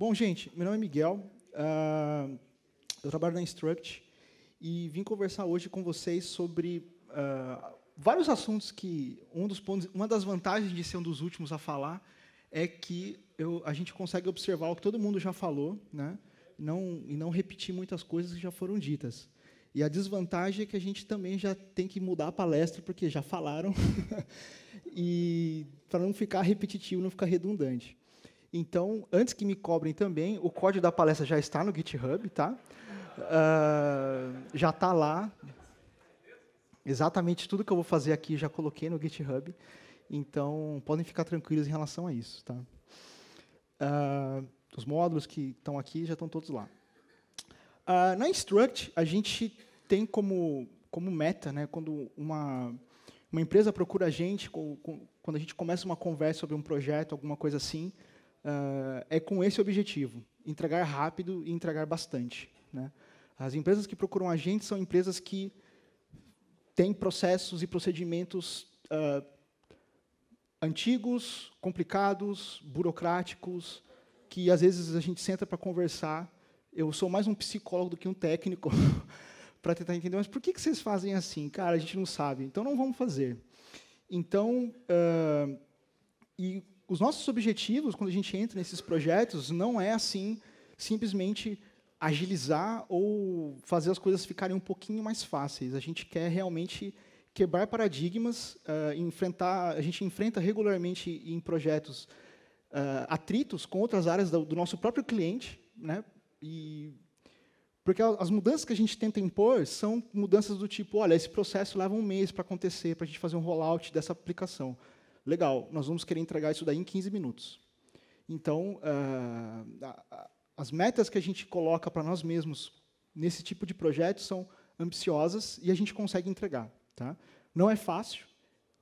Bom, gente, meu nome é Miguel, eu trabalho na Instruct e vim conversar hoje com vocês sobre vários assuntos que uma das vantagens de ser um dos últimos a falar é que a gente consegue observar o que todo mundo já falou, né, e não repetir muitas coisas que já foram ditas. E a desvantagem é que a gente também já tem que mudar a palestra, porque já falaram, e para não ficar repetitivo, não ficar redundante. Então, antes que me cobrem também, o código da palestra já está no GitHub, tá? Já está lá. Exatamente tudo que eu vou fazer aqui já coloquei no GitHub. Então, podem ficar tranquilos em relação a isso, tá? Os módulos que estão aqui já estão todos lá. Na Instruct, a gente tem como meta, né, quando uma empresa procura a gente, quando a gente começa uma conversa sobre um projeto, alguma coisa assim, é com esse objetivo, entregar rápido e entregar bastante, né? As empresas que procuram a gente são empresas que têm processos e procedimentos antigos, complicados, burocráticos, que às vezes a gente senta para conversar. Eu sou mais um psicólogo do que um técnico para tentar entender, mas por que vocês fazem assim? Cara, a gente não sabe, então não vamos fazer. Então, e os nossos objetivos, quando a gente entra nesses projetos, não é assim, simplesmente agilizar ou fazer as coisas ficarem um pouquinho mais fáceis. A gente quer realmente quebrar paradigmas, a gente enfrenta regularmente em projetos atritos com outras áreas do nosso próprio cliente, né? Porque as mudanças que a gente tenta impor são mudanças do tipo, olha, esse processo leva um mês para acontecer, para a gente fazer um rollout dessa aplicação. Legal, nós vamos querer entregar isso daí em 15 minutos. Então, as metas que a gente coloca para nós mesmos nesse tipo de projeto são ambiciosas e a gente consegue entregar. Tá? Não é fácil,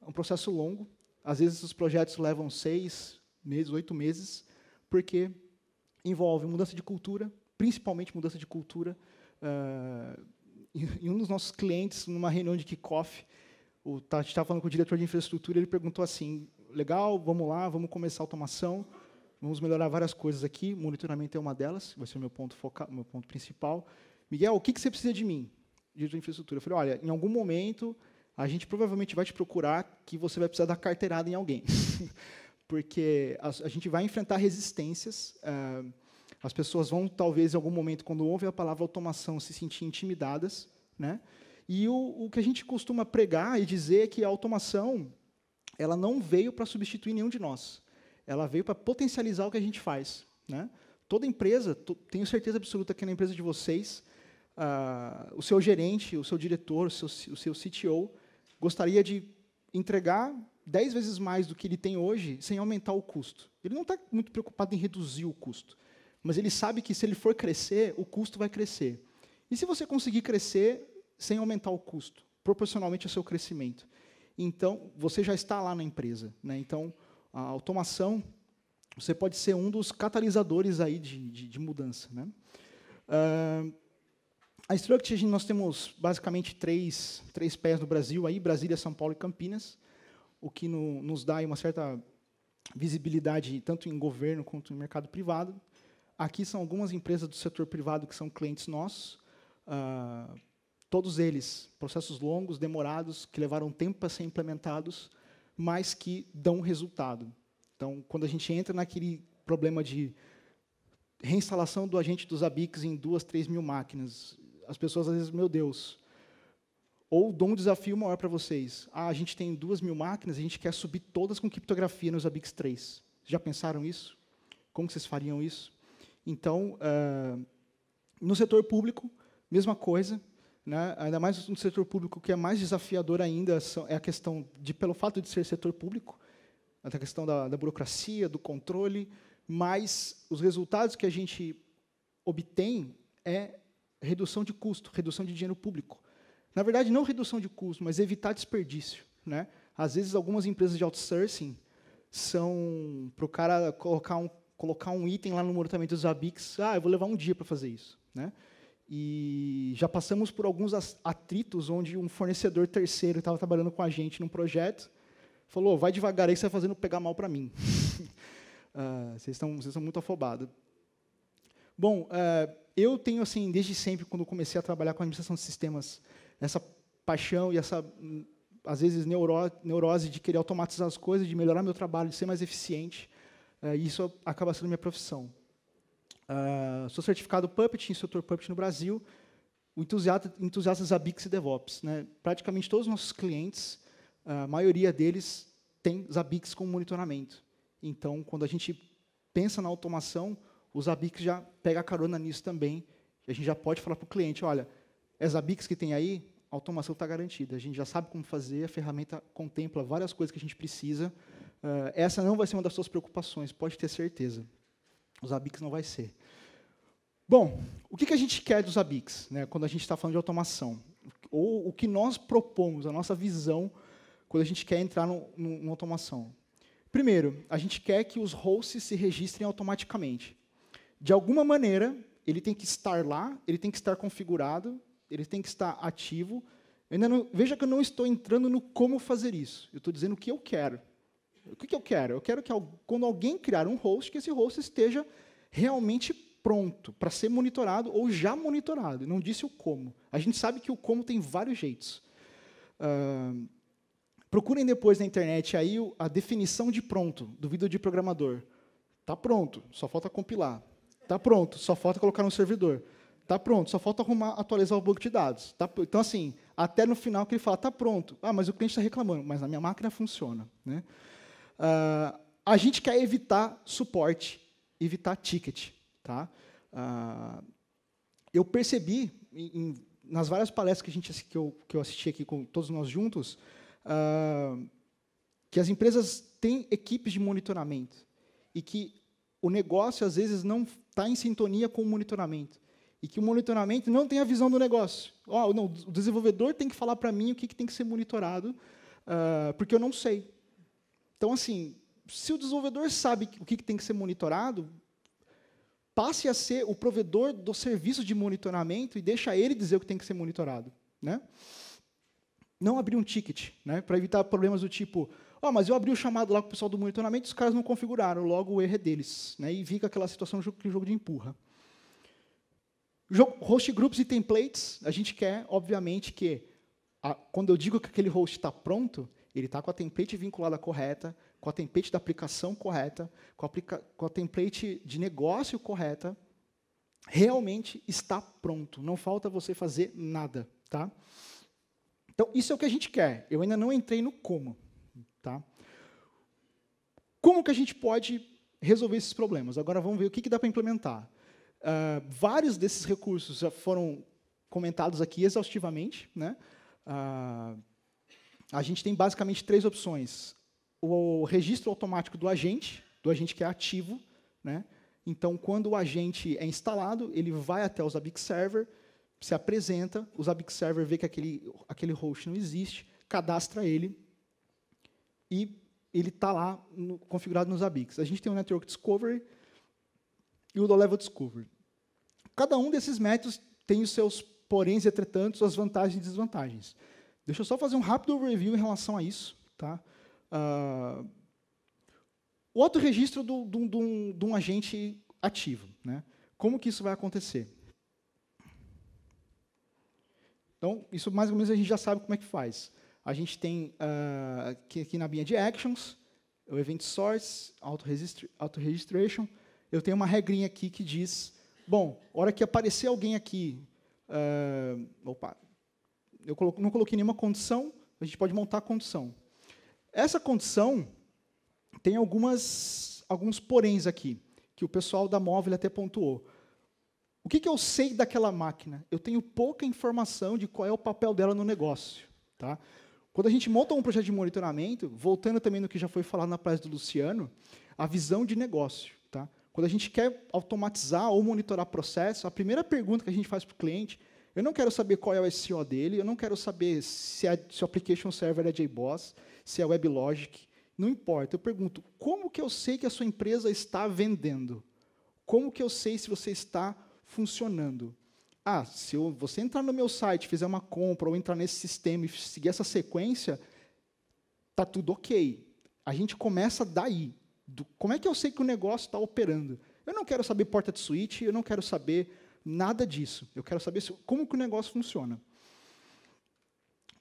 é um processo longo. Às vezes, os projetos levam 6 meses, 8 meses, porque envolve mudança de cultura, principalmente mudança de cultura. Em um dos nossos clientes, numa reunião de kickoff, a gente estava falando com o diretor de infraestrutura, ele perguntou assim, legal, vamos lá, vamos começar a automação, vamos melhorar várias coisas aqui, monitoramento é uma delas, vai ser o meu ponto principal. Miguel, o que você precisa de mim, diretor de infraestrutura? Eu falei, olha, em algum momento, a gente provavelmente vai te procurar que você vai precisar dar carteirada em alguém, porque a gente vai enfrentar resistências. As pessoas vão, talvez, em algum momento, quando ouvem a palavra automação, se sentir intimidadas, né? E o que a gente costuma pregar e dizer é que a automação ela não veio para substituir nenhum de nós. Ela veio para potencializar o que a gente faz, né? Toda empresa, tenho certeza absoluta que na empresa de vocês, o seu gerente, o seu diretor, o seu CTO, gostaria de entregar 10 vezes mais do que ele tem hoje, sem aumentar o custo. Ele não está muito preocupado em reduzir o custo, mas ele sabe que, se ele for crescer, o custo vai crescer. E se você conseguir crescer sem aumentar o custo, proporcionalmente ao seu crescimento, então, você já está lá na empresa, né? Então, a automação, você pode ser um dos catalisadores aí de mudança, né? A Instruct, nós temos, basicamente, três pés no Brasil, aí, Brasília, São Paulo e Campinas, o que nos dá aí uma certa visibilidade, tanto em governo quanto em mercado privado. Aqui são algumas empresas do setor privado que são clientes nossos. Todos eles, processos longos, demorados, que levaram tempo para ser implementados, mas que dão resultado. Então, quando a gente entra naquele problema de reinstalação do agente dos ABICs em 2, 3 mil máquinas, as pessoas, às vezes, meu Deus, ou dou um desafio maior para vocês. A gente tem 2 mil máquinas, a gente quer subir todas com criptografia nos ABICs 3. Já pensaram isso? Como vocês fariam isso? Então, no setor público, mesma coisa, né? Ainda mais no setor público, que é mais desafiador ainda é a questão pelo fato de ser setor público, a questão da burocracia, do controle, mas os resultados que a gente obtém é redução de custo, redução de dinheiro público. Na verdade, não redução de custo, mas evitar desperdício, né? Às vezes, algumas empresas de outsourcing são para o cara colocar um item lá no monitoramento dos ABICs, eu vou levar um dia para fazer isso, né? E já passamos por alguns atritos onde um fornecedor terceiro estava trabalhando com a gente num projeto, falou, vai devagar aí, você está fazendo pegar mal para mim. Vocês estão muito afobados. Bom, eu tenho, assim, desde sempre, quando comecei a trabalhar com a administração de sistemas, essa paixão e essa, às vezes, neurose de querer automatizar as coisas, de melhorar meu trabalho, de ser mais eficiente. E isso acaba sendo minha profissão. Sou certificado Puppet, instrutor Puppet no Brasil, o entusiasta Zabbix e DevOps. Né? Praticamente todos os nossos clientes, a maioria deles tem Zabbix como monitoramento. Então, quando a gente pensa na automação, o Zabbix já pega a carona nisso também. E a gente já pode falar para o cliente, olha, é Zabbix que tem aí? A automação está garantida. A gente já sabe como fazer, a ferramenta contempla várias coisas que a gente precisa. Essa não vai ser uma das suas preocupações, pode ter certeza. O Zabbix não vai ser. Bom, o que a gente quer do Zabbix, né, quando a gente está falando de automação? Ou o que nós propomos, a nossa visão, quando a gente quer entrar numa automação? Primeiro, a gente quer que os hosts se registrem automaticamente. De alguma maneira, ele tem que estar lá, ele tem que estar configurado, ele tem que estar ativo. Veja que eu não estou entrando no como fazer isso. Eu estou dizendo o que eu quero. O que eu quero? Eu quero que, quando alguém criar um host, que esse host esteja realmente pronto para ser monitorado ou já monitorado. Não disse o como. A gente sabe que o como tem vários jeitos. Procurem depois na internet aí a definição de pronto do vídeo de programador. Está pronto, só falta compilar. Está pronto, só falta colocar no servidor. Está pronto, só falta atualizar o banco de dados. Então, assim, até no final que ele fala, está pronto. Mas o cliente está reclamando, mas na minha máquina funciona. Né? A gente quer evitar suporte, evitar ticket. Tá? Eu percebi, nas várias palestras que eu assisti aqui com todos nós juntos, que as empresas têm equipes de monitoramento e que o negócio, às vezes, não está em sintonia com o monitoramento e que o monitoramento não tem a visão do negócio. Não, o desenvolvedor tem que falar para mim o que tem que ser monitorado, porque eu não sei. Então, assim, se o desenvolvedor sabe o que tem que ser monitorado, passe a ser o provedor do serviço de monitoramento e deixa ele dizer o que tem que ser monitorado. Né? Não abrir um ticket, né, para evitar problemas do tipo, mas eu abri o chamado lá com o pessoal do monitoramento e os caras não configuraram, logo o erro é deles. Né, e fica aquela situação que o jogo de empurra. Host groups e templates, a gente quer, obviamente, que, quando eu digo que aquele host está pronto, ele está com a template vinculada correta, com a template da aplicação correta, com a template de negócio correta, realmente está pronto. Não falta você fazer nada. Tá? Então, isso é o que a gente quer. Eu ainda não entrei no como. Tá? Como que a gente pode resolver esses problemas? Agora vamos ver o que dá para implementar. Vários desses recursos já foram comentados aqui exaustivamente. Né? A gente tem basicamente 3 opções. O registro automático do agente que é ativo. Né? Então, quando o agente é instalado, ele vai até o Zabbix Server, se apresenta, o Zabbix Server vê que aquele host não existe, cadastra ele, e ele está lá configurado no Zabbix. A gente tem o Network Discovery e o Low-Level Discovery. Cada um desses métodos tem os seus poréns e entretantos, suas vantagens e desvantagens. Deixa eu só fazer um rápido review em relação a isso. Tá? O autorregistro de um agente ativo. Né? Como que isso vai acontecer? Então, isso mais ou menos a gente já sabe como é que faz. A gente tem aqui na binha de Actions, o Event Source, Auto-Registration. Eu tenho uma regrinha aqui que diz, bom, a hora que aparecer alguém aqui, eu não coloquei nenhuma condição, a gente pode montar a condição. Essa condição tem alguns poréns aqui, que o pessoal da Móvel até pontuou. O que eu sei daquela máquina? Eu tenho pouca informação de qual é o papel dela no negócio. Tá? Quando a gente monta um projeto de monitoramento, voltando também no que já foi falado na palestra do Luciano, a visão de negócio. Tá? Quando a gente quer automatizar ou monitorar processo, a primeira pergunta que a gente faz para o cliente, eu não quero saber qual é o SEO dele, eu não quero saber se o application server é JBoss, se é WebLogic, não importa. Eu pergunto, como que eu sei que a sua empresa está vendendo? Como que eu sei se você está funcionando? Se você entrar no meu site, fizer uma compra, ou entrar nesse sistema e seguir essa sequência, está tudo ok. A gente começa daí. Como é que eu sei que o negócio está operando? Eu não quero saber porta de switch, eu não quero saber nada disso. Eu quero saber como que o negócio funciona.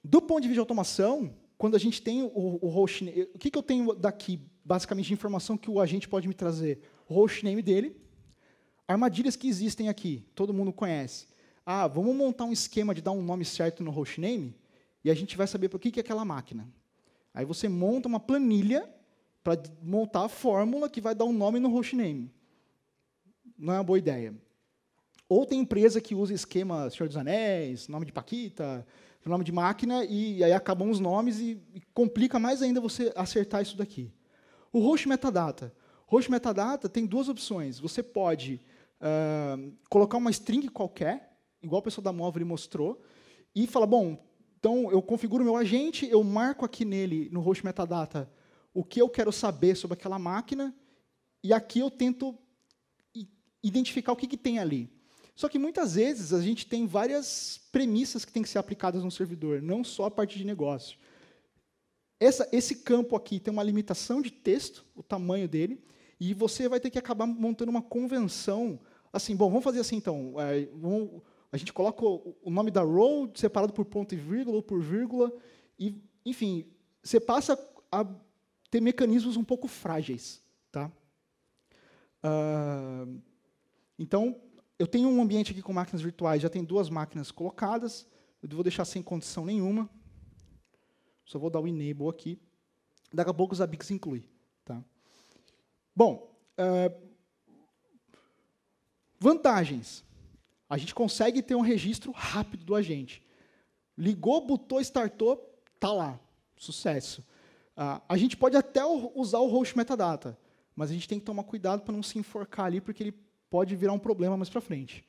Do ponto de vista de automação, quando a gente tem o hostname, o que eu tenho daqui, basicamente, de informação que o agente pode me trazer? O hostname dele, armadilhas que existem aqui, todo mundo conhece. Ah, vamos montar um esquema de dar um nome certo no hostname, e a gente vai saber para o que é aquela máquina. Aí você monta uma planilha para montar a fórmula que vai dar um nome no hostname. Não é uma boa ideia. Ou tem empresa que usa esquema Senhor dos Anéis, nome de Paquita, nome de máquina, e aí acabam os nomes e complica mais ainda você acertar isso daqui. O host metadata. Host metadata tem duas opções. Você pode colocar uma string qualquer, igual o pessoal da Movile mostrou, e falar, bom, então eu configuro meu agente, eu marco aqui nele, no host metadata, o que eu quero saber sobre aquela máquina, e aqui eu tento identificar o que tem ali. Só que, muitas vezes, a gente tem várias premissas que têm que ser aplicadas no servidor, não só a parte de negócio. Esse campo aqui tem uma limitação de texto, o tamanho dele, e você vai ter que acabar montando uma convenção. Assim, bom, vamos fazer assim, então. A gente coloca o nome da row separado por ponto e vírgula, ou por vírgula, e, enfim, você passa a ter mecanismos um pouco frágeis. Tá? Então, eu tenho um ambiente aqui com máquinas virtuais, já tem 2 máquinas colocadas, eu vou deixar sem condição nenhuma, só vou dar o enable aqui, daqui a pouco os Zabbix inclui. Tá? Bom, vantagens. A gente consegue ter um registro rápido do agente. Ligou, botou, startou, está lá, sucesso. A gente pode até usar o host metadata, mas a gente tem que tomar cuidado para não se enforcar ali, porque ele pode virar um problema mais para frente.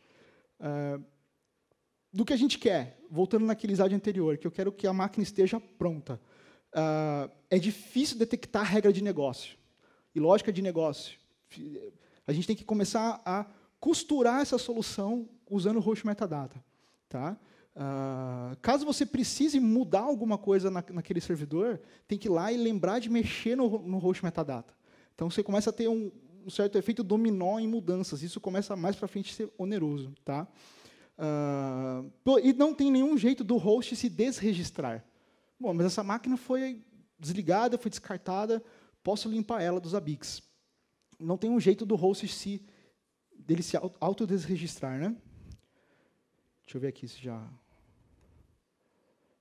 Do que a gente quer, voltando naquele slide anterior, que eu quero que a máquina esteja pronta. É difícil detectar regra de negócio e lógica de negócio. A gente tem que começar a costurar essa solução usando o host metadata. Tá? Caso você precise mudar alguma coisa naquele servidor, tem que ir lá e lembrar de mexer no host metadata. Então, você começa a ter um certo efeito dominó em mudanças. Isso começa mais para frente a ser oneroso. Tá? E não tem nenhum jeito do host se desregistrar. Bom, mas essa máquina foi desligada, foi descartada, posso limpar ela dos Zabbix. Não tem um jeito do host dele se autodesregistrar. Né? Deixa eu ver aqui se já...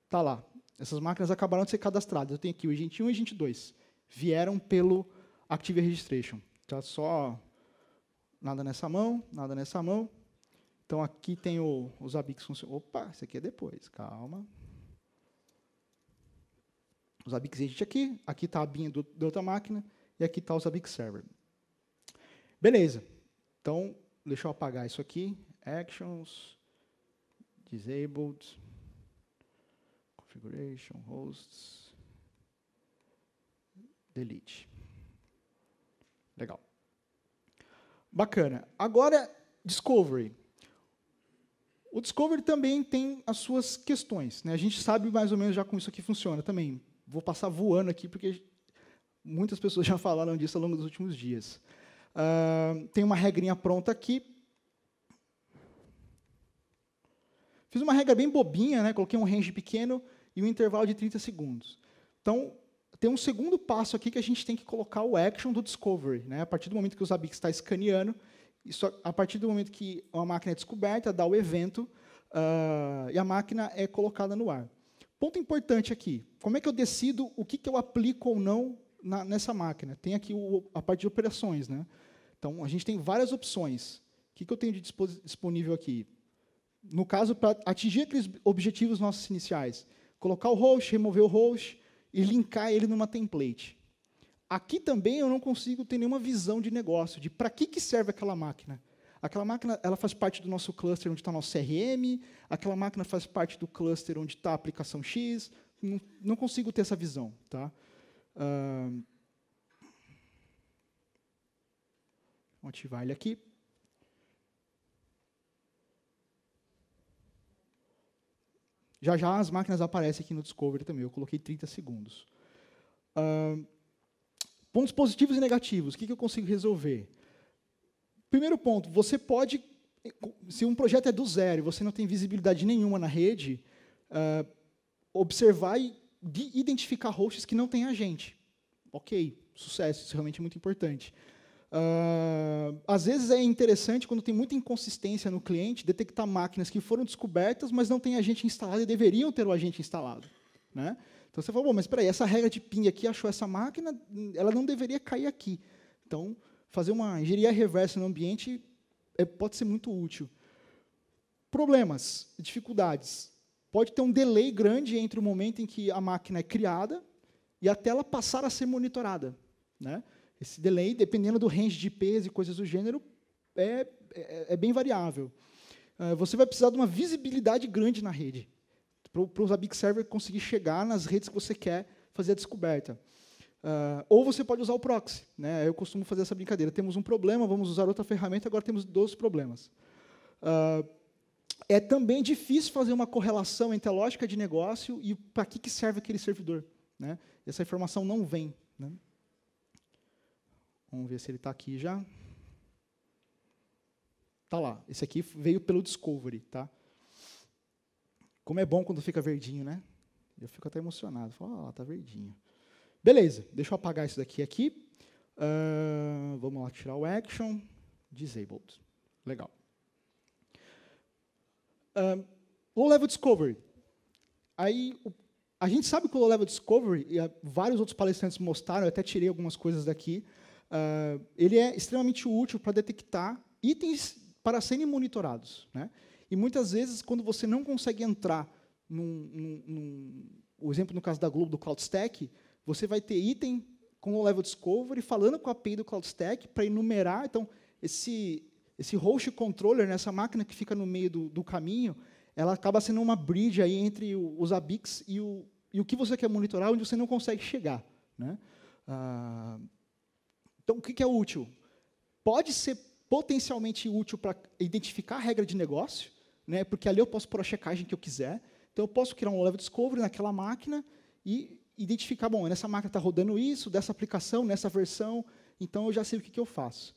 Está lá. Essas máquinas acabaram de ser cadastradas. Eu tenho aqui o Agent 1 e o Agent 2. Vieram pelo Active Registration. Tá só nada nessa mão, nada nessa mão. Então, aqui tem os Zabbix funcionando. Opa, isso aqui é depois, calma. Os Zabbix Agent aqui está a abinha da outra máquina, e aqui está o Zabbix Server. Beleza. Então, deixa eu apagar isso aqui. Actions, Disabled, Configuration, Hosts, Delete. Legal. Bacana. Agora, Discovery. O Discovery também tem as suas questões. Né? A gente sabe mais ou menos já como isso aqui funciona também. Vou passar voando aqui, porque muitas pessoas já falaram disso ao longo dos últimos dias. Tem uma regrinha pronta aqui. Fiz uma regra bem bobinha, né? Coloquei um range pequeno e um intervalo de 30 segundos. Então, tem um segundo passo aqui que a gente tem que colocar o action do Discovery. Né? A partir do momento que o Zabbix está escaneando, a partir do momento que uma máquina é descoberta, dá o evento e a máquina é colocada no ar. Ponto importante aqui, como é que eu decido o que eu aplico ou não nessa máquina? Tem aqui a parte de operações. Né? Então, a gente tem várias opções. O que eu tenho de disponível aqui? No caso, para atingir aqueles objetivos nossos iniciais, colocar o host, remover o host e linkar ele numa template. Aqui também eu não consigo ter nenhuma visão de negócio, de para que serve aquela máquina. Aquela máquina ela faz parte do nosso cluster onde está o nosso CRM, aquela máquina faz parte do cluster onde está a aplicação X, não consigo ter essa visão. Tá? Vou ativar ele aqui. Já já as máquinas aparecem aqui no Discovery também, eu coloquei 30 segundos. Pontos positivos e negativos, o que eu consigo resolver? Primeiro ponto, você pode, se um projeto é do zero e você não tem visibilidade nenhuma na rede, observar e identificar hosts que não têm agente. Ok, sucesso, isso realmente é muito importante. Às vezes é interessante, quando tem muita inconsistência no cliente, detectar máquinas que foram descobertas, mas não têm agente instalado e deveriam ter o agente instalado. Né? Então você fala, bom, mas espera aí, essa regra de ping aqui achou essa máquina, ela não deveria cair aqui. Então, fazer uma engenharia reversa no ambiente pode ser muito útil. Problemas, dificuldades. Pode ter um delay grande entre o momento em que a máquina é criada e até ela passar a ser monitorada. Né? Esse delay, dependendo do range de IPs e coisas do gênero, é bem variável. Você vai precisar de uma visibilidade grande na rede, para o Zabbix Server conseguir chegar nas redes que você quer fazer a descoberta. Ou você pode usar o proxy. Né? Eu costumo fazer essa brincadeira. Temos um problema, vamos usar outra ferramenta, agora temos 2 problemas. É também difícil fazer uma correlação entre a lógica de negócio e para que serve aquele servidor. Né? Essa informação não vem. Né? Vamos ver se ele está aqui já. Está lá. Esse aqui veio pelo Discovery. Tá? Como é bom quando fica verdinho, né? Eu fico até emocionado. Falo, está verdinho. Beleza, deixa eu apagar isso daqui. Vamos lá, tirar o action. Disabled. Legal. Low Level Discovery. Aí, a gente sabe que o Low Level Discovery, e vários outros palestrantes mostraram, eu até tirei algumas coisas daqui, ele é extremamente útil para detectar itens para serem monitorados. Né? E muitas vezes, quando você não consegue entrar o exemplo no caso da Globo, do CloudStack, você vai ter item com o Level Discovery falando com a API do CloudStack para enumerar. Então, esse host controller, nessa máquina que fica no meio do caminho, ela acaba sendo uma bridge aí entre os Zabbix e o que você quer monitorar, onde você não consegue chegar. Né? Então, o que é útil? Pode ser potencialmente útil para identificar a regra de negócio, né? Porque ali eu posso pôr a checagem que eu quiser. Então, eu posso criar um Level Discovery naquela máquina e identificar, bom, nessa máquina está rodando isso, dessa aplicação, nessa versão, então eu já sei o que eu faço.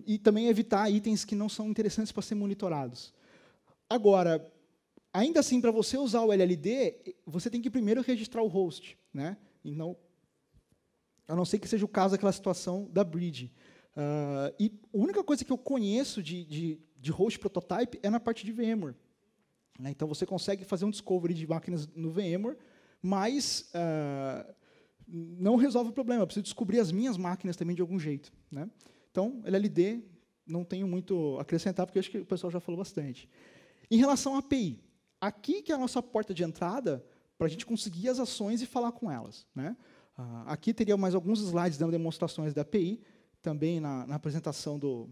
E também evitar itens que não são interessantes para ser monitorados. Agora, ainda assim, para você usar o LLD, você tem que primeiro registrar o host. Né? Então, a não ser que seja o caso daquela situação da bridge. E a única coisa que eu conheço de host prototype é na parte de VMware. Então, você consegue fazer um discovery de máquinas no VMware, mas não resolve o problema. Eu preciso descobrir as minhas máquinas também de algum jeito. Né? Então, LLD, não tenho muito a acrescentar, porque eu acho que o pessoal já falou bastante. Em relação à API, aqui que é a nossa porta de entrada para a gente conseguir as ações e falar com elas. Né? Aqui teria mais alguns slides dando demonstrações da API, também na apresentação do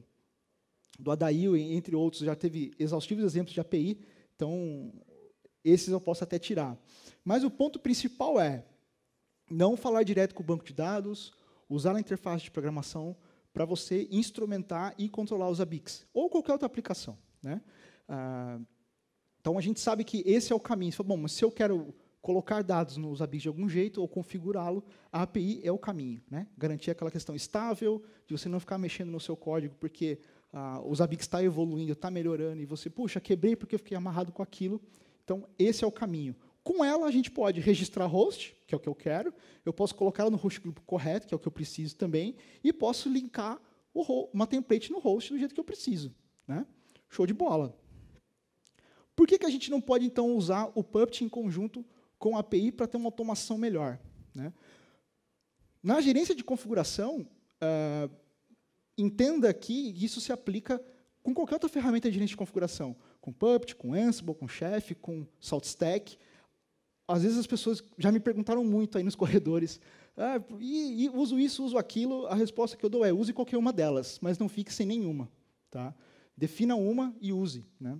Adail, entre outros, já teve exaustivos exemplos de API, então, esses eu posso até tirar. Mas o ponto principal é não falar direto com o banco de dados, usar a interface de programação para você instrumentar e controlar os Zabbix, ou qualquer outra aplicação. Né? Então, a gente sabe que esse é o caminho. Você fala, bom, mas se eu quero colocar dados nos Zabbix de algum jeito ou configurá-lo, a API é o caminho. Né? Garantir aquela questão estável, de você não ficar mexendo no seu código, porque o Zabbix está evoluindo, está melhorando, e você, puxa, quebrei porque eu fiquei amarrado com aquilo. Então, esse é o caminho. Com ela, a gente pode registrar host, que é o que eu quero, eu posso colocá-la no host group correto, que é o que eu preciso também, e posso linkar uma template no host do jeito que eu preciso. Né? Show de bola. Por que a gente não pode, então, usar o Puppet em conjunto com a API para ter uma automação melhor? Né? Na gerência de configuração, entenda que isso se aplica com qualquer outra ferramenta de gerência de configuração, com Puppet, com Ansible, com Chef, com SaltStack. Às vezes as pessoas já me perguntaram muito aí nos corredores, e uso isso, uso aquilo, a resposta que eu dou é use qualquer uma delas, mas não fique sem nenhuma. Tá? Defina uma e use. Né?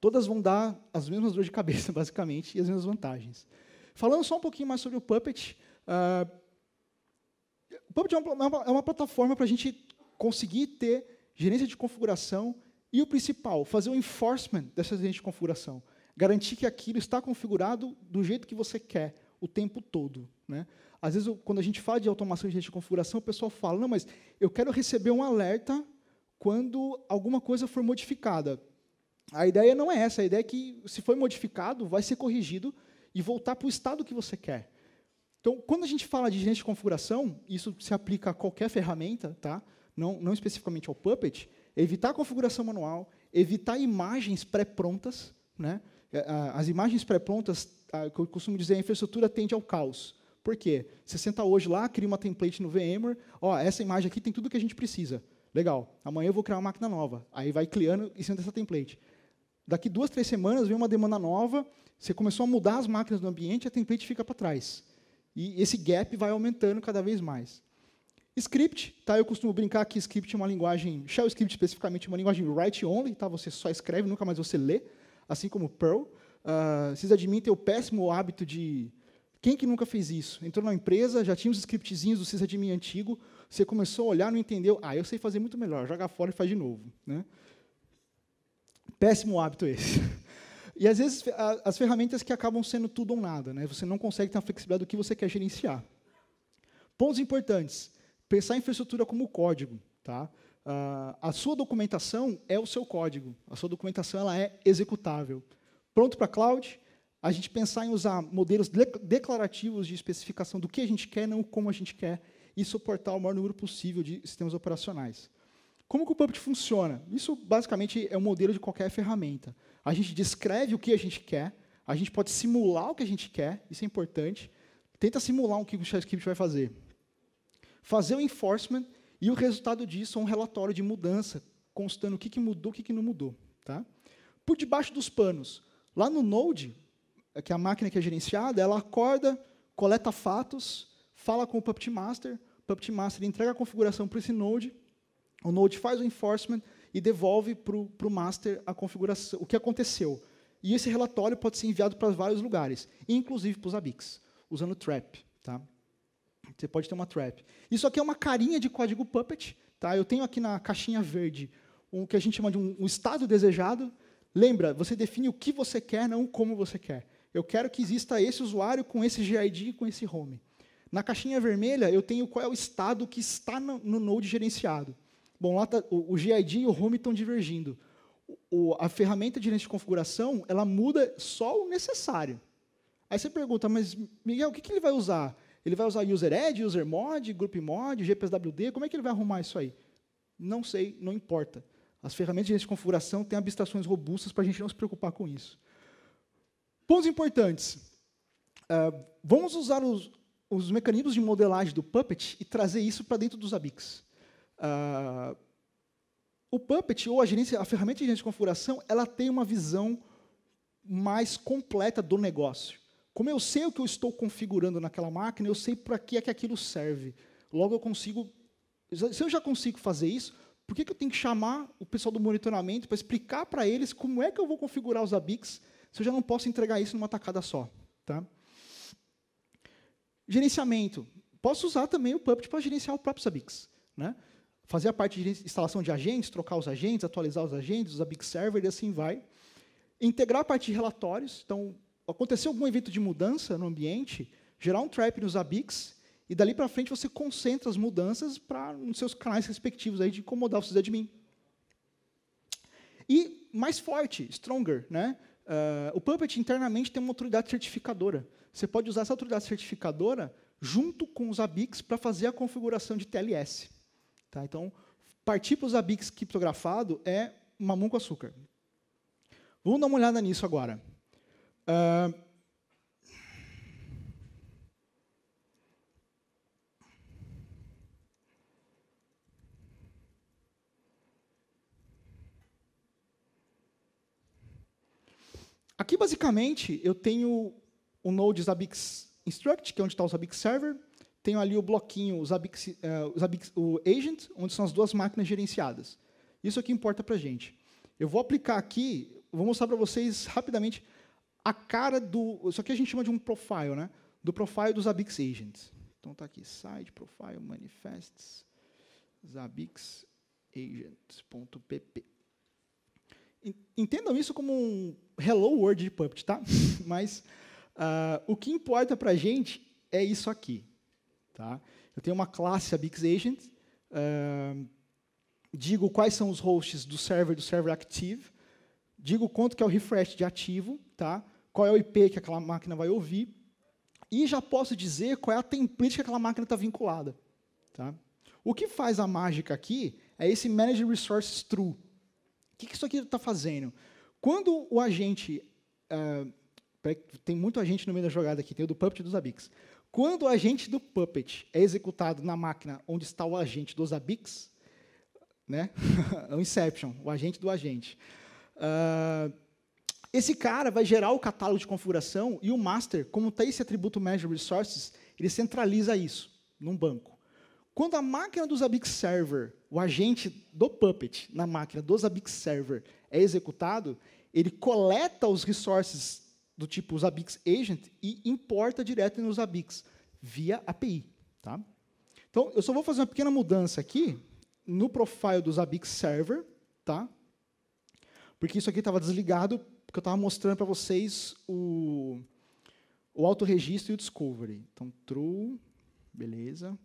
Todas vão dar as mesmas dores de cabeça, basicamente, e as mesmas vantagens. Falando só um pouquinho mais sobre o Puppet, o Puppet é uma plataforma para a gente conseguir ter gerência de configuração e o principal, fazer o enforcement dessa gerência de configuração. Garantir que aquilo está configurado do jeito que você quer, o tempo todo. né? Às vezes, quando a gente fala de automação de agente de configuração, o pessoal fala, não, mas eu quero receber um alerta quando alguma coisa for modificada. A ideia não é essa, a ideia é que, se foi modificado, vai ser corrigido e voltar para o estado que você quer. Então, quando a gente fala de agente de configuração, isso se aplica a qualquer ferramenta, tá? Não especificamente ao Puppet, é evitar a configuração manual, evitar imagens pré-prontas, né? As imagens pré-prontas, que eu costumo dizer, a infraestrutura tende ao caos. Por quê? Você senta hoje lá, cria uma template no VMware, essa imagem aqui tem tudo que a gente precisa. Legal, amanhã eu vou criar uma máquina nova. Aí vai criando em cima dessa template. Daqui 2, 3 semanas vem uma demanda nova, você começou a mudar as máquinas do ambiente, a template fica para trás. E esse gap vai aumentando cada vez mais. Script, tá? Eu costumo brincar que script é uma linguagem, Shell Script especificamente é uma linguagem write-only, tá? Você só escreve, nunca mais você lê, assim como Perl. Sysadmin tem o péssimo hábito de... Quem que nunca fez isso? Entrou na empresa, já tinha os scriptzinhos do sysadmin antigo, você começou a olhar, não entendeu, eu sei fazer muito melhor, joga fora e faz de novo, né? Péssimo hábito esse. E, às vezes, as ferramentas que acabam sendo tudo ou nada, né? Você não consegue ter a flexibilidade do que você quer gerenciar. Pontos importantes. Pensar em infraestrutura como código. Tá? A sua documentação é o seu código. A sua documentação ela é executável. Pronto para cloud? A gente pensar em usar modelos declarativos de especificação do que a gente quer, não como a gente quer, e suportar o maior número possível de sistemas operacionais. Como que o Puppet funciona? Isso, basicamente, é um modelo de qualquer ferramenta. A gente descreve o que a gente quer, a gente pode simular o que a gente quer, isso é importante. Tenta simular o que o Shell Script vai fazer. Fazer o enforcement, e o resultado disso é um relatório de mudança, constando o que mudou, o que não mudou. Tá? Por debaixo dos panos, lá no Node, que é a máquina que é gerenciada, ela acorda, coleta fatos, fala com o Puppet Master entrega a configuração para esse Node, o Node faz o enforcement e devolve para o master a configuração, o que aconteceu. E esse relatório pode ser enviado para vários lugares, inclusive para os ABICs, usando trap. Tá? Você pode ter uma trap. Isso aqui é uma carinha de código Puppet. Tá? Eu tenho aqui na caixinha verde o que a gente chama de um estado desejado. Lembra, você define o que você quer, não como você quer. Eu quero que exista esse usuário com esse GID e com esse home. Na caixinha vermelha, eu tenho qual é o estado que está no Node gerenciado. Bom, lá tá, o GID e o home estão divergindo. A ferramenta de gerência de configuração, ela muda só o necessário. Aí você pergunta, mas, Miguel, o que ele vai usar? Ele vai usar UserEd, UserMod, GroupMod, GPSWD? Como é que ele vai arrumar isso aí? Não sei, não importa. As ferramentas de gerência de configuração têm abstrações robustas para a gente não se preocupar com isso. Pontos importantes. Vamos usar os mecanismos de modelagem do Puppet e trazer isso para dentro dos ABICs. O Puppet, ou a ferramenta de gerência de configuração, ela tem uma visão mais completa do negócio. Como eu sei o que eu estou configurando naquela máquina, eu sei para que é que aquilo serve. Logo, eu consigo... Se eu já consigo fazer isso, por que eu tenho que chamar o pessoal do monitoramento para explicar para eles como é que eu vou configurar os ABICs se eu já não posso entregar isso numa tacada só? Tá? Gerenciamento. Posso usar também o Puppet para gerenciar os próprios ABICs. Né? Fazer a parte de instalação de agentes, trocar os agentes, atualizar os agentes, os ABIC server, e assim vai. Integrar a parte de relatórios. Então, aconteceu algum evento de mudança no ambiente, gerar um trap nos ABICs, e dali para frente você concentra as mudanças nos seus canais respectivos aí de incomodar o sysadmin. E mais forte, stronger. Né? O Puppet internamente tem uma autoridade certificadora. Você pode usar essa autoridade certificadora junto com os ABICs para fazer a configuração de TLS. Tá? Então, partir para os ABICs criptografado é mamão com açúcar. Vamos dar uma olhada nisso agora. Aqui, basicamente, eu tenho o Node ABICs Instruct, que é onde está os ABIC Server. Tenho ali o bloquinho, o Agent, onde são as duas máquinas gerenciadas. Isso aqui importa para a gente. Eu vou aplicar aqui, vou mostrar para vocês rapidamente a cara do... Isso aqui a gente chama de um profile, né? Do profile dos ABICs Agents. Então, está aqui, side profile manifests ABICs agents.pp. Entendam isso como um hello world de Puppet, tá? Mas o que importa para a gente é isso aqui. Tá? Eu tenho uma classe Abix Agent, digo quais são os hosts do server active, digo quanto que é o refresh de ativo, tá? Qual é o IP que aquela máquina vai ouvir, e já posso dizer qual é a template que aquela máquina está vinculada. Tá? O que faz a mágica aqui é esse Manage Resources True. O que isso aqui está fazendo? Quando o agente... tem muito agente no meio da jogada aqui, tem o do Puppet e dos Abix. Quando o agente do Puppet é executado na máquina onde está o agente dos Abix, né? É o Inception, o agente do agente. Esse cara vai gerar o catálogo de configuração e o master, como tem esse atributo Manage Resources, ele centraliza isso num banco. Quando a máquina dos Abix Server, o agente do Puppet na máquina dos Abix Server é executado, ele coleta os resources do tipo os Abix Agent e importa direto nos Abix, via API. Tá? Então, eu só vou fazer uma pequena mudança aqui no profile dos Abix Server, tá? Porque isso aqui estava desligado, porque eu estava mostrando para vocês o autorregistro e o discovery. Então, true, beleza.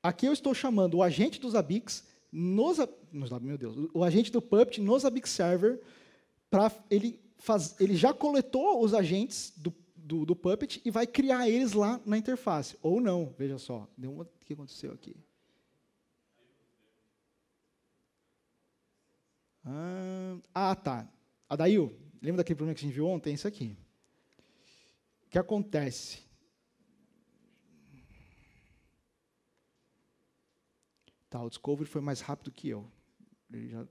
Aqui eu estou chamando o agente dos Abix, meu Deus, o agente do Puppet nos Abix Server, ele já coletou os agentes do Puppet e vai criar eles lá na interface. Ou não, veja só. O que aconteceu aqui? Tá. Adail, lembra daquele problema que a gente viu ontem? Isso aqui. O que acontece? Tá, o Discovery foi mais rápido que eu. Ele já...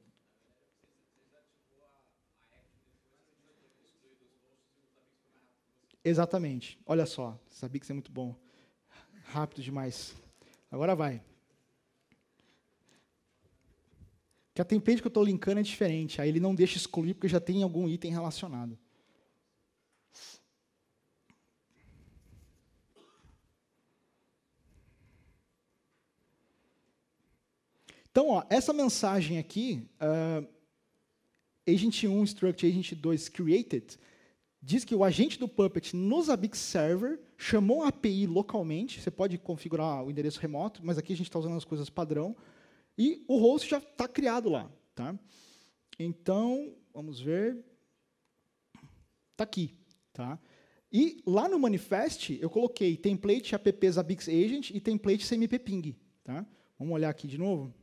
Exatamente. Olha só, sabia que isso é muito bom. Rápido demais. Agora vai. Que a template que eu estou linkando é diferente. Aí ele não deixa excluir porque já tem algum item relacionado. Então, ó, essa mensagem aqui, agent 1 struct agent 2 created, diz que o agente do Puppet nos Abix Server chamou a API localmente. Você pode configurar o endereço remoto, mas aqui a gente está usando as coisas padrão. E o host já está criado lá. Tá? Então, vamos ver. Está aqui. Tá? E lá no manifest, eu coloquei template apps Abix Agent e template cmpping. Tá? Vamos olhar aqui de novo.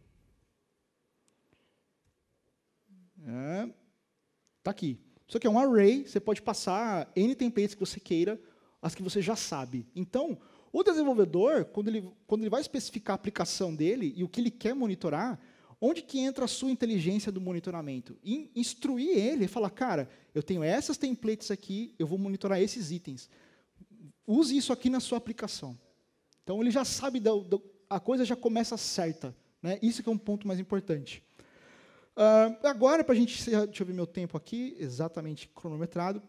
Está aqui. Isso aqui é um array, você pode passar N templates que você queira, as que você já sabe. Então, o desenvolvedor, quando ele vai especificar a aplicação dele e o que ele quer monitorar, onde que entra a sua inteligência do monitoramento? Instruir ele, falar, cara, eu tenho essas templates aqui, eu vou monitorar esses itens. Use isso aqui na sua aplicação. Então, ele já sabe, a coisa já começa certa. Né? Isso que é um ponto mais importante. Agora, para a gente... Deixa eu ver meu tempo aqui, exatamente cronometrado.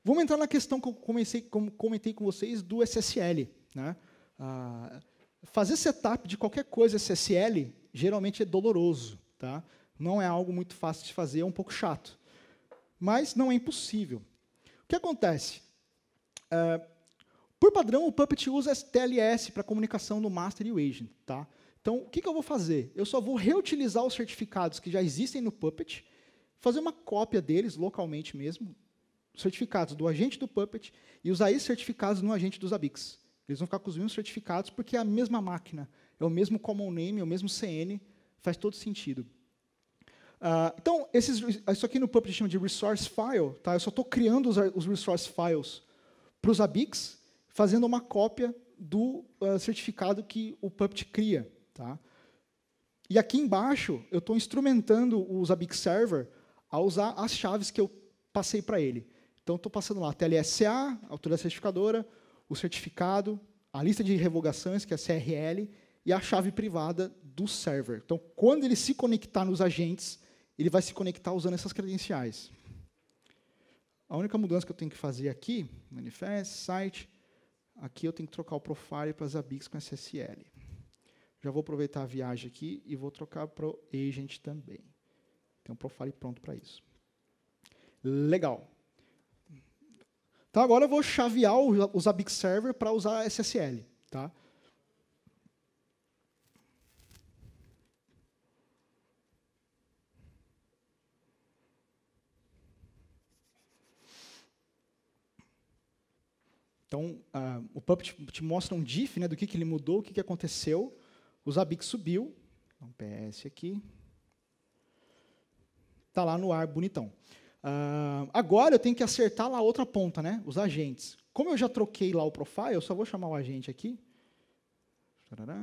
Vamos entrar na questão que eu comentei com vocês do SSL. Né? Fazer setup de qualquer coisa SSL geralmente é doloroso. Tá? Não é algo muito fácil de fazer, é um pouco chato. Mas não é impossível. O que acontece? Por padrão, o Puppet usa TLS para comunicação do master e o agent. Tá? Então, o que eu vou fazer? Eu só vou reutilizar os certificados que já existem no Puppet, fazer uma cópia deles localmente mesmo, certificados do agente do Puppet, e usar esses certificados no agente dos Abix. Eles vão ficar com os mesmos certificados, porque é a mesma máquina, é o mesmo common name, é o mesmo CN, faz todo sentido. Então, isso aqui no Puppet chama de resource file. Tá? Eu só estou criando os resource files para os Abix, fazendo uma cópia do certificado que o Puppet cria. Tá? E aqui embaixo, eu estou instrumentando os Abix Server a usar as chaves que eu passei para ele. Então, estou passando lá TLSA, a autoridade certificadora, o certificado, a lista de revogações, que é a CRL, e a chave privada do server. Então, quando ele se conectar nos agentes, ele vai se conectar usando essas credenciais. A única mudança que eu tenho que fazer aqui, manifest, site, aqui eu tenho que trocar o profile para as Abix com SSL. Já vou aproveitar a viagem aqui e vou trocar para o agent também. tem um profile pronto para isso. Legal. Então, agora eu vou chavear o Zabbix Server para usar SSL. Tá? Então, o Puppet te mostra um diff, né, do que ele mudou, o que aconteceu. O Zabbix subiu. Um PS aqui. Está lá no ar, bonitão. Agora eu tenho que acertar lá a outra ponta, né, os agentes. Como eu já troquei lá o profile, eu só vou chamar o agente aqui. Tarará.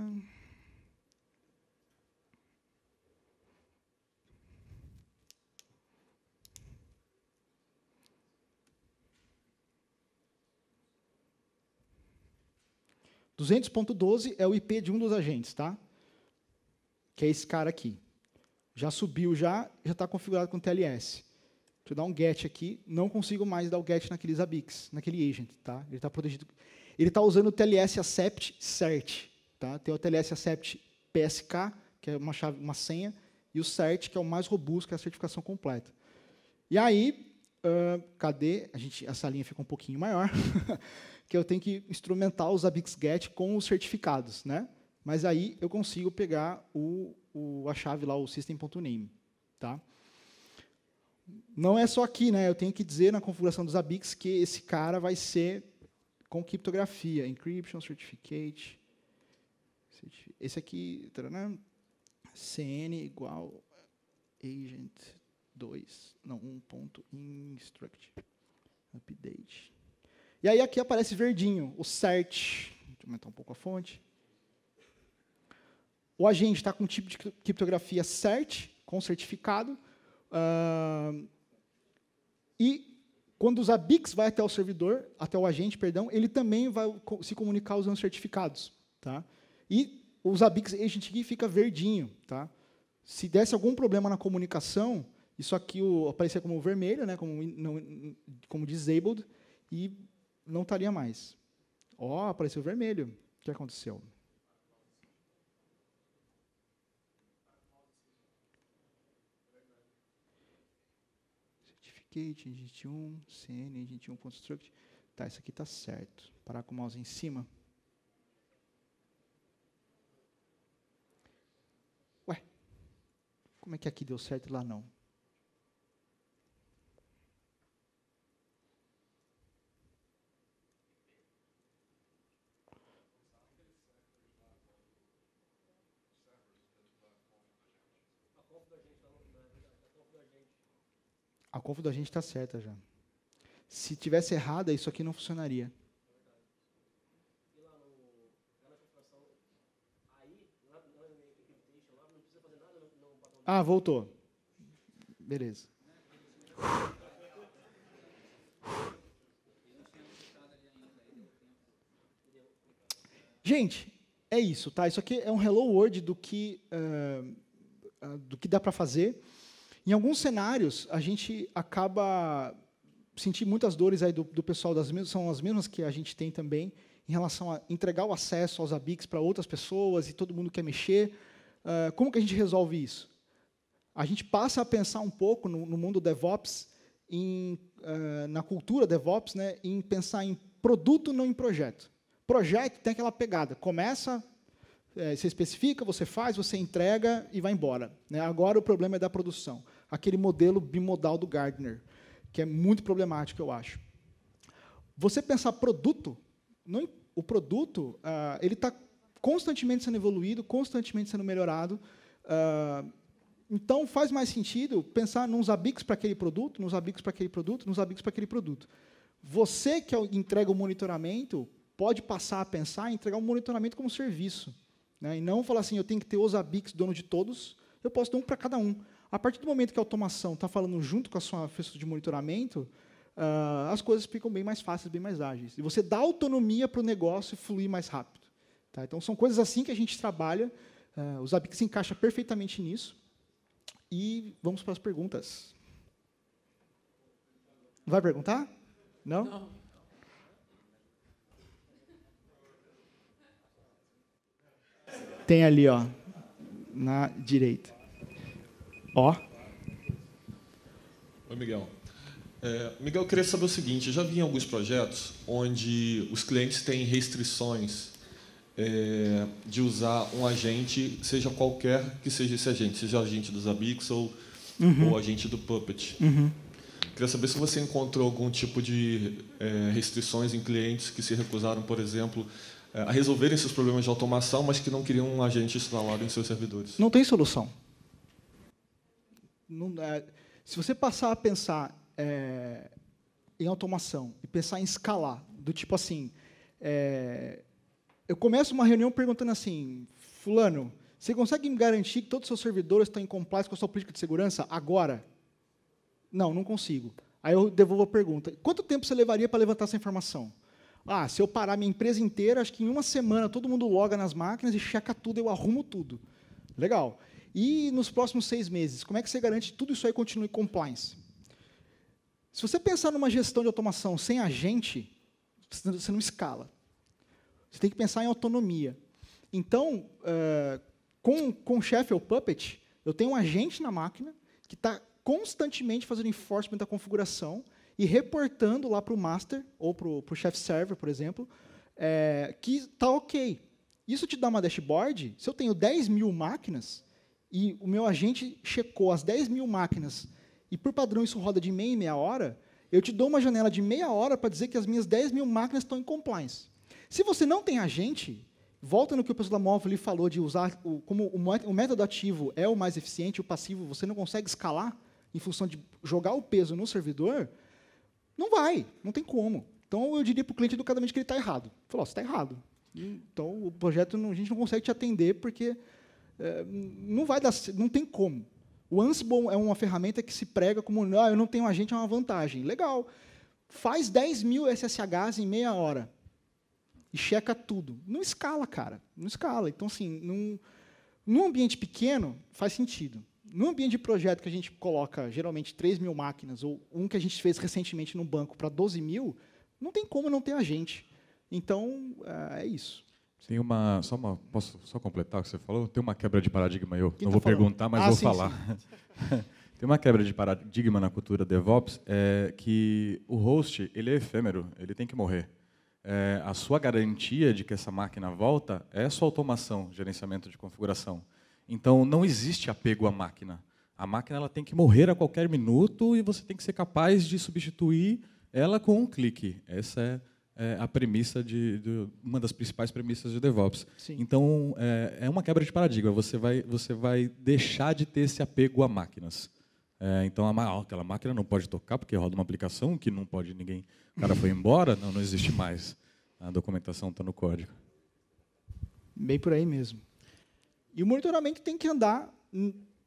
.200.12 é o IP de um dos agentes, tá? Que é esse cara aqui. Já subiu, já está configurado com TLS. Deixa eu dar um get aqui. Não consigo mais dar o get naquele Zabbix, naquele agent, tá? Ele está protegido. Ele está usando o TLS accept cert, tá? Tem o TLS accept PSK, que é uma chave, uma senha, e o cert, que é o mais robusto, que é a certificação completa. E aí, cadê? Essa linha fica um pouquinho maior. Que eu tenho que instrumentar o Zabbix GET com os certificados, né? Mas aí eu consigo pegar a chave lá, o system.name, tá? Não é só aqui, né? Eu tenho que dizer na configuração do Zabbix que esse cara vai ser com criptografia, encryption, certificate. Esse aqui, cn igual agent 2, não, 1.instruct, update. E aí aqui aparece verdinho, o cert. Deixa eu aumentar um pouco a fonte. O agente está com tipo de criptografia cert, com certificado. E quando o Zabbix vai até o servidor, até o agente, perdão, ele também vai se comunicar usando certificados. Tá? E o Zabbix agent aqui fica verdinho. Tá? Se desse algum problema na comunicação, isso aqui aparecia como vermelho, né, como disabled, e não estaria mais. Apareceu vermelho. O que aconteceu? Certificate, agent 1, cn, agent 1.struct. Tá, isso aqui está certo. Parar com o mouse em cima. Ué, como é que aqui deu certo e lá não? A conf da gente está certa já. Se tivesse errada, isso aqui não funcionaria. Voltou. Beleza. Gente, é isso, tá? Isso aqui é um hello world do que dá para fazer. Em alguns cenários, a gente acaba sentindo muitas dores aí do pessoal, são as mesmas que a gente tem também, em relação a entregar o acesso aos Zabbix para outras pessoas e todo mundo quer mexer. Como que a gente resolve isso? A gente passa a pensar um pouco no mundo DevOps, na cultura DevOps, né, em pensar em produto, não em projeto. Projeto tem aquela pegada, começa, você especifica, você faz, você entrega e vai embora. Né? Agora o problema é da produção. Aquele modelo bimodal do Gartner, que é muito problemático, eu acho. Você pensar produto, o produto ele está constantemente sendo evoluído, constantemente sendo melhorado. Então, faz mais sentido pensar num Zabbix para aquele produto, num Zabbix para aquele produto, num Zabbix para aquele produto. Você que entrega o monitoramento pode passar a pensar em entregar um monitoramento como serviço. Né? E não falar assim, eu tenho que ter o Zabbix dono de todos, eu posso dar um para cada um. A partir do momento que a automação está falando junto com a sua infraestrutura de monitoramento, as coisas ficam bem mais fáceis, bem mais ágeis. E você dá autonomia para o negócio fluir mais rápido. Tá? Então, são coisas assim que a gente trabalha. O Zabbix se encaixa perfeitamente nisso. E vamos para as perguntas. Vai perguntar? Não? Não. Tem ali, ó, na direita. Ó. Miguel. Miguel, eu queria saber o seguinte, eu já vi em alguns projetos onde os clientes têm restrições de usar um agente, seja qualquer que seja esse agente, seja agente do Zabbix ou agente do Puppet. Queria saber se você encontrou algum tipo de restrições em clientes que se recusaram, por exemplo, a resolverem esses problemas de automação, mas que não queriam um agente instalado em seus servidores. Não tem solução. Se você passar a pensar em automação e pensar em escalar, do tipo assim, eu começo uma reunião perguntando assim, fulano, você consegue me garantir que todos os seus servidores estão em compliance com a sua política de segurança agora? Não consigo. Aí eu devolvo a pergunta, quanto tempo você levaria para levantar essa informação? Se eu parar minha empresa inteira, acho que em uma semana todo mundo loga nas máquinas e checa tudo, eu arrumo tudo. Legal. E nos próximos 6 meses, como é que você garante que tudo isso aí continue em compliance? Se você pensar numa gestão de automação sem agente, você não escala. Você tem que pensar em autonomia. Então, com o Chef ou Puppet, eu tenho um agente na máquina que está constantemente fazendo enforcement da configuração e reportando lá para o master, ou para o Chef Server, por exemplo, que está ok. Isso te dá uma dashboard, se eu tenho 10.000 máquinas, e o meu agente checou as 10.000 máquinas, e por padrão isso roda de meia em meia hora, eu te dou uma janela de meia hora para dizer que as minhas 10.000 máquinas estão em compliance. Se você não tem agente, volta no que o pessoal da Móvel falou de usar, como o método ativo é o mais eficiente, o passivo você não consegue escalar em função de jogar o peso no servidor, não tem como. Então, eu diria para o cliente educadamente que ele está errado. Falou, você está errado. Então, o projeto, a gente não consegue te atender porque não vai dar, não tem como. O Ansible é uma ferramenta que se prega como, eu não tenho agente, é uma vantagem. Legal. Faz 10.000 SSHs em meia hora e checa tudo. Não escala, cara. Não escala. Então, assim, num ambiente pequeno, faz sentido. No ambiente de projeto que a gente coloca, geralmente, 3.000 máquinas, ou um que a gente fez recentemente no banco para 12.000, não tem como não ter agente. Então, é isso. Tem posso só completar o que você falou? Tem uma quebra de paradigma, não vou perguntar, mas vou falar. Tem uma quebra de paradigma na cultura DevOps, que o host ele é efêmero, ele tem que morrer. A sua garantia de que essa máquina volta é a sua automação, gerenciamento de configuração. Então, não existe apego à máquina. A máquina ela tem que morrer a qualquer minuto e você tem que ser capaz de substituir ela com um clique. Essa é a premissa uma das principais premissas de DevOps. Sim. Então, é uma quebra de paradigma. Você vai deixar de ter esse apego a máquinas. Então, aquela máquina não pode tocar porque roda uma aplicação que não pode ninguém... O cara foi embora, não existe mais. A documentação está no código. Bem por aí mesmo. E o monitoramento tem que andar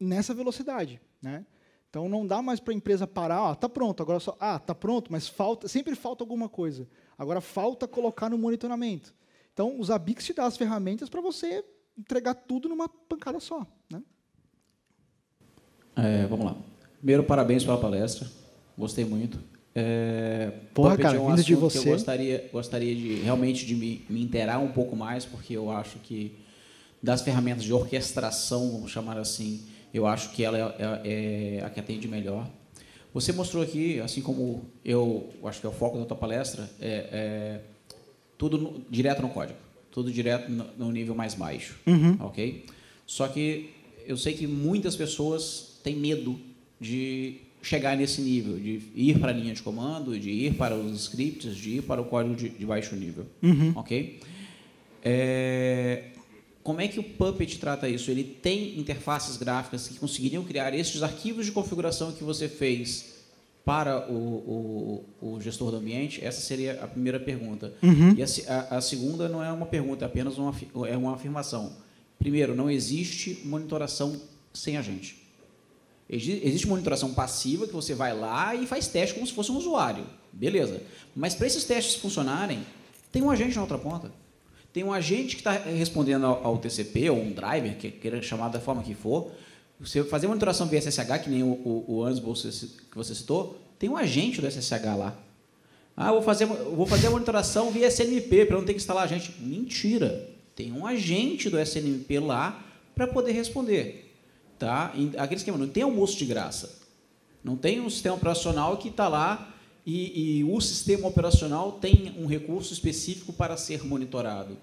nessa velocidade, né? Então, não dá mais para a empresa parar, está pronto, agora só... está pronto, mas sempre falta alguma coisa. Agora, falta colocar no monitoramento. Então, os Zabbix te dá as ferramentas para você entregar tudo numa pancada só, né? Vamos lá. Primeiro, parabéns pela palestra. Gostei muito. Porra, cara, vindo de você. Eu gostaria de realmente de me inteirar um pouco mais, porque eu acho que das ferramentas de orquestração, vamos chamar assim, eu acho que ela é a que atende melhor. Você mostrou aqui, assim como eu acho que é o foco da tua palestra, tudo direto no código, tudo direto no nível mais baixo, ok? Só que eu sei que muitas pessoas têm medo de chegar nesse nível, de ir para a linha de comando, de ir para os scripts, de ir para o código de baixo nível, ok? Como é que o Puppet trata isso? Ele tem interfaces gráficas que conseguiriam criar esses arquivos de configuração que você fez para o gestor do ambiente? Essa seria a primeira pergunta. E a segunda não é uma pergunta, é apenas uma afirmação. Primeiro, não existe monitoração sem agente. Existe monitoração passiva, que você vai lá e faz teste como se fosse um usuário. Beleza. Mas para esses testes funcionarem, tem um agente na outra ponta. Tem um agente que está respondendo ao TCP, ou um driver, que queira chamar da forma que for. Você fazer monitoração via SSH, que nem o Ansible que você citou, tem um agente do SSH lá. Eu vou fazer a monitoração via SNMP, para não ter que instalar agente. Mentira. Tem um agente do SNMP lá para poder responder. Tá? Aquele esquema, não tem almoço de graça. Não tem um sistema operacional que está lá e o sistema operacional tem um recurso específico para ser monitorado.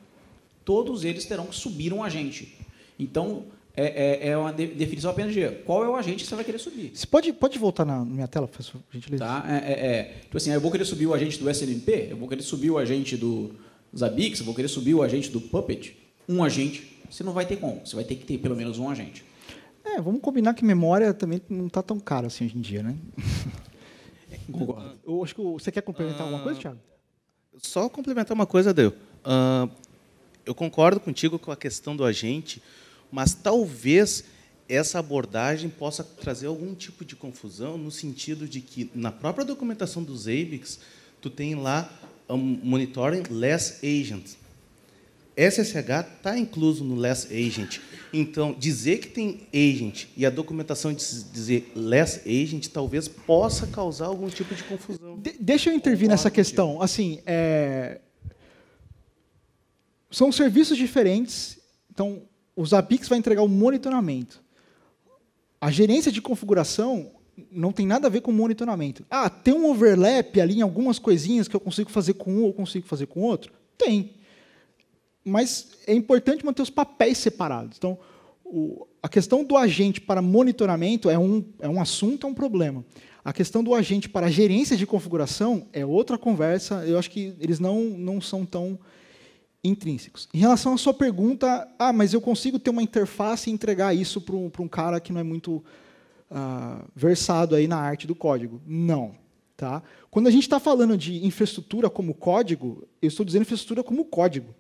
Todos eles terão que subir um agente. Então, é uma definição apenas de qual é o agente que você vai querer subir. Você pode voltar na minha tela, professor, por gentileza? Tá? Tipo assim, eu vou querer subir o agente do SNMP, eu vou querer subir o agente do Zabbix, eu vou querer subir o agente do Puppet. Um agente, você não vai ter como. Você vai ter que ter pelo menos um agente. Vamos combinar que memória também não está tão cara assim hoje em dia, né? Eu acho que você quer complementar alguma coisa, Thiago? Só complementar uma coisa, Adel. Eu concordo contigo com a questão do agente, mas talvez essa abordagem possa trazer algum tipo de confusão no sentido de que, na própria documentação dos ABICs, tu tem lá Monitoring Less Agent. SSH está incluso no Less Agent. Então, dizer que tem agent e a documentação dizer less agent talvez possa causar algum tipo de confusão. Deixa eu intervir nessa questão. Assim, são serviços diferentes. Então, o Zabbix vai entregar o monitoramento. A gerência de configuração não tem nada a ver com monitoramento. Tem um overlap ali em algumas coisinhas que eu consigo fazer com um ou consigo fazer com outro? Tem. Mas é importante manter os papéis separados. Então, a questão do agente para monitoramento é um assunto, é um problema. A questão do agente para gerência de configuração é outra conversa. Eu acho que eles não são tão intrínsecos. Em relação à sua pergunta, mas eu consigo ter uma interface e entregar isso para um cara que não é muito versado aí na arte do código? Não. Tá? Quando a gente está falando de infraestrutura como código, eu estou dizendo infraestrutura como código.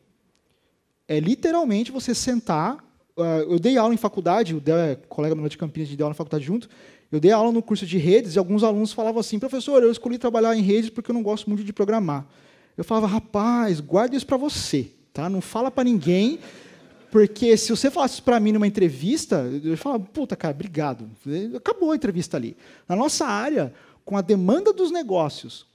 É literalmente você sentar. Eu dei aula em faculdade, o Del é colega meu de Campinas, de deu aula na faculdade junto. Eu dei aula no curso de redes e alguns alunos falavam assim: professor, eu escolhi trabalhar em redes porque eu não gosto muito de programar. Eu falava: rapaz, guarda isso para você, tá? Não fala para ninguém, porque se você falasse isso para mim numa entrevista, eu falava: puta, cara, obrigado. Acabou a entrevista ali. Na nossa área, com a demanda dos negócios,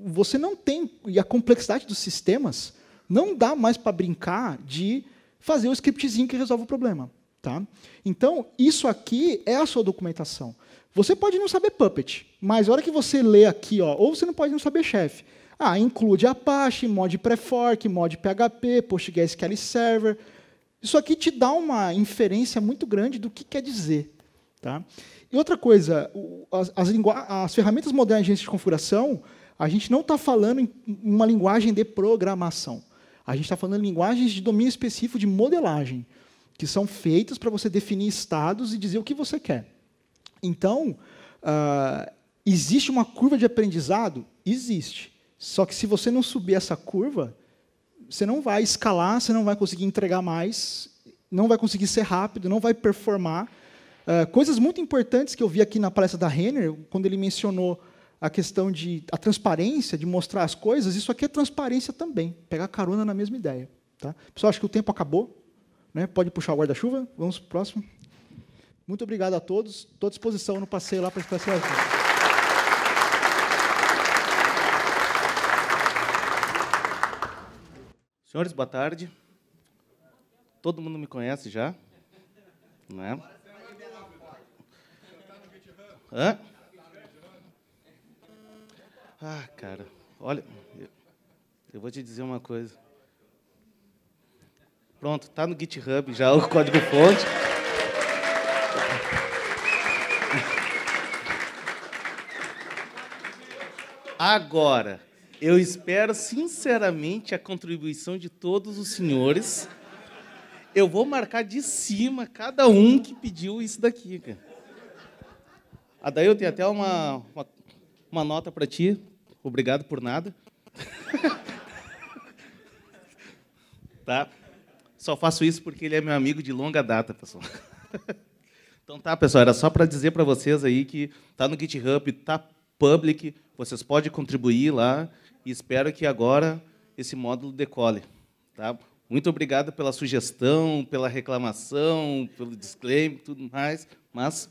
você não tem, e a complexidade dos sistemas, não dá mais para brincar de fazer o scriptzinho que resolve o problema. Tá? Então, isso aqui é a sua documentação. Você pode não saber Puppet, mas a hora que você lê aqui, ou você não pode não saber Chef. Include Apache, mod pré-fork, mod PHP, PostgreSQL Server. Isso aqui te dá uma inferência muito grande do que quer dizer. Tá? E outra coisa, as ferramentas modernas de configuração, a gente não está falando em uma linguagem de programação. A gente está falando em linguagens de domínio específico de modelagem, que são feitas para você definir estados e dizer o que você quer. Então, existe uma curva de aprendizado? Existe. Só que se você não subir essa curva, você não vai escalar, você não vai conseguir entregar mais, não vai conseguir ser rápido, não vai performar. Coisas muito importantes que eu vi aqui na palestra da Renner, quando ele mencionou a questão a transparência, de mostrar as coisas, isso aqui é transparência também, pegar carona na mesma ideia. Tá? Pessoal, acho que o tempo acabou. Né? Pode puxar o guarda-chuva. Vamos para o próximo. Muito obrigado a todos. Estou à disposição no passeio lá para esclarecer. Senhores, boa tarde. Todo mundo me conhece já? Não é? Hã? Cara, olha, eu vou te dizer uma coisa. Pronto, está no GitHub já o código-fonte. Agora, eu espero sinceramente a contribuição de todos os senhores. Eu vou marcar de cima cada um que pediu isso daqui, cara. Daí eu tenho até uma nota para ti. Obrigado por nada. Tá? Só faço isso porque ele é meu amigo de longa data, pessoal. Então tá, pessoal, era só para dizer para vocês aí que tá no GitHub, tá public, vocês podem contribuir lá e espero que agora esse módulo decole. Tá? Muito obrigado pela sugestão, pela reclamação, pelo disclaimer e tudo mais, mas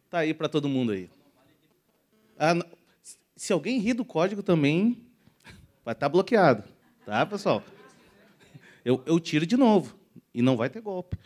tá aí para todo mundo aí. Se alguém rir do código também, vai estar bloqueado. Tá, pessoal? Eu tiro de novo. E não vai ter golpe.